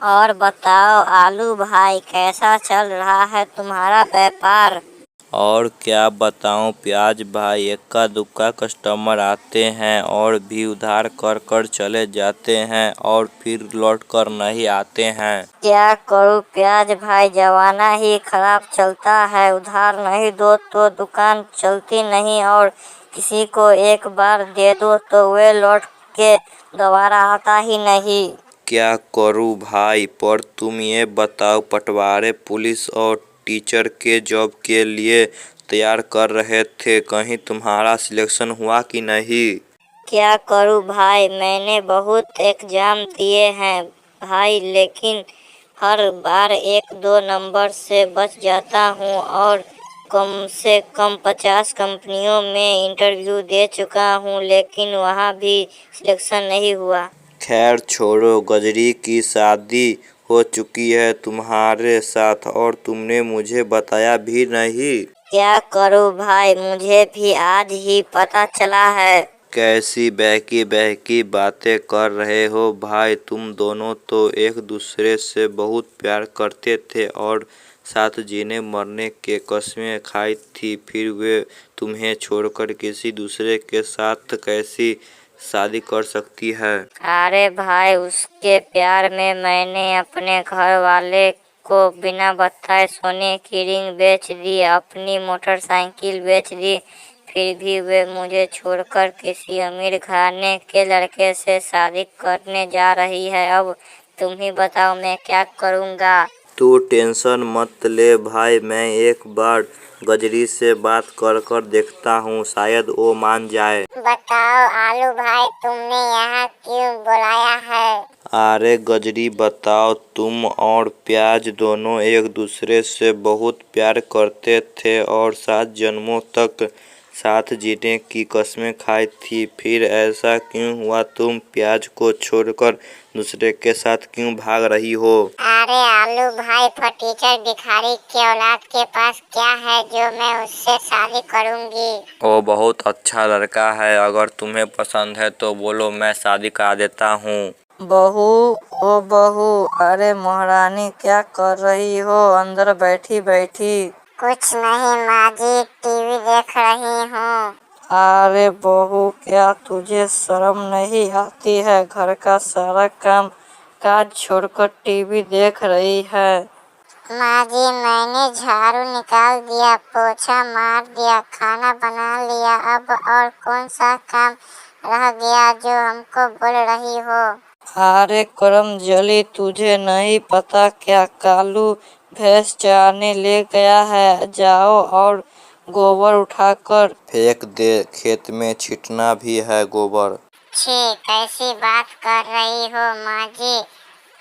और बताओ आलू भाई, कैसा चल रहा है तुम्हारा व्यापार? और क्या बताऊं प्याज भाई, इक्का दुक्का कस्टमर आते हैं और भी उधार कर कर चले जाते हैं और फिर लौट कर नहीं आते हैं। क्या करूं प्याज भाई, जमाना ही खराब चलता है। उधार नहीं दो तो दुकान चलती नहीं, और किसी को एक बार दे दो तो वे लौट के दोबारा आता ही नहीं। क्या करूं भाई, पर तुम ये बताओ, पटवारी, पुलिस और टीचर के जॉब के लिए तैयार कर रहे थे, कहीं तुम्हारा सिलेक्शन हुआ कि नहीं? क्या करूं भाई, मैंने बहुत एग्जाम दिए हैं भाई, लेकिन हर बार 1-2 नंबर से बच जाता हूं, और कम से कम 50 कंपनियों में इंटरव्यू दे चुका हूं, लेकिन वहां भी सिलेक्शन नहीं हुआ। खैर छोड़ो, गजरी की शादी हो चुकी है तुम्हारे साथ और तुमने मुझे बताया भी नहीं। क्या करूं भाई, मुझे भी आज ही पता चला है। कैसी बहकी बहकी बातें कर रहे हो भाई, तुम दोनों तो एक दूसरे से बहुत प्यार करते थे और साथ जीने मरने के कस्में खाई थी, फिर वे तुम्हें छोड़कर किसी दूसरे के साथ कैसी शादी कर सकती है? अरे भाई, उसके प्यार में मैंने अपने घर वाले को बिना बताए सोने की रिंग बेच दी, अपनी मोटरसाइकिल बेच दी, फिर भी वे मुझे छोड़कर किसी अमीर घराने के लड़के से शादी करने जा रही है। अब तुम ही बताओ मैं क्या करूँगा। तू टेंशन मत ले भाई, मैं एक बार गजरी से बात कर कर देखता हूँ, शायद वो मान जाए। बताओ आलू भाई, तुमने यहाँ क्यों बुलाया है? अरे गजरी बताओ, तुम और प्याज दोनों एक दूसरे से बहुत प्यार करते थे और 7 जन्मों तक साथ जीने की कस्में खाई थी, फिर ऐसा क्यों हुआ? तुम प्याज को छोड़कर दूसरे के साथ क्यों भाग रही हो? अरे आलू भाई, फटीचर भिखारी के औलाद के पास क्या है जो मैं उससे शादी करूंगी? वो बहुत अच्छा लड़का है, अगर तुम्हें पसंद है तो बोलो, मैं शादी करा देता हूँ। बहू, ओ बहू, अरे महारानी क्या कर रही हो अंदर बैठी बैठी? कुछ नहीं माँ जी, टीवी देख रही हूँ। अरे बहू, क्या तुझे शर्म नहीं आती है? घर का सारा काम काज छोड़कर टीवी देख रही है। माँ जी, मैंने झाड़ू निकाल दिया, पोछा मार दिया, खाना बना लिया, अब और कौन सा काम रह गया जो हमको बोल रही हो? अरे करमजली, तुझे नहीं पता क्या? कालू भैंस चराने ले गया है, जाओ और गोबर उठाकर फेंक दे, खेत में छिटना भी है गोबर। छी, कैसी बात कर रही हो माँ जी?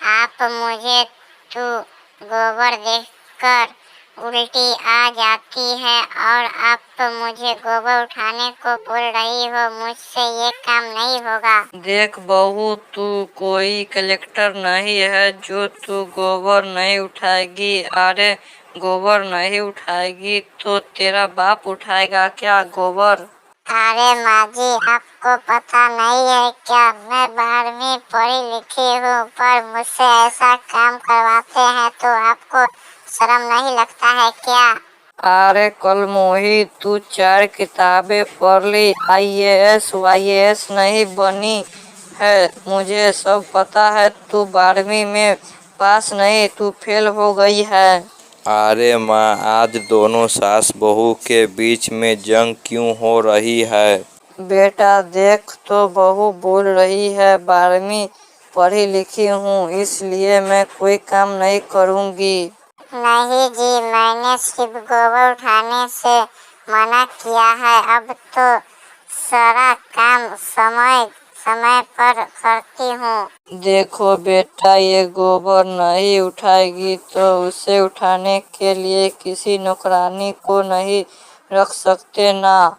आप मुझे तो गोबर देखकर उल्टी आ जाती है और आप मुझे गोबर उठाने को बोल रही हो, मुझसे ये काम नहीं होगा। देख बहू, तू कोई कलेक्टर नहीं है जो तू गोबर नहीं उठाएगी। अरे गोबर नहीं उठाएगी तो तेरा बाप उठाएगा क्या गोबर? अरे माँ जी, आपको पता नहीं है क्या? मैं 12वीं पढ़ी लिखी हूँ, पर मुझसे ऐसा काम करवाते हैं तो आपको शर्म नहीं लगता है क्या? अरे कलमोही, तू 4 किताबें पढ़ ली, IAS वाईएएस नहीं बनी है, मुझे सब पता है। तू 12वीं में पास नहीं, तू फेल हो गई है। अरे माँ, आज दोनों सास बहू के बीच में जंग क्यों हो रही है? बेटा देख तो, बहू बोल रही है 12वीं पढ़ी लिखी हूँ, इसलिए मैं कोई काम नहीं करूँगी। नहीं जी, मैंने सिर्फ गोबर उठाने से मना किया है, अब तो सारा काम समय समय पर करती हूँ। देखो बेटा, ये गोबर नहीं उठाएगी तो उसे उठाने के लिए किसी नौकरानी को नहीं रख सकते ना।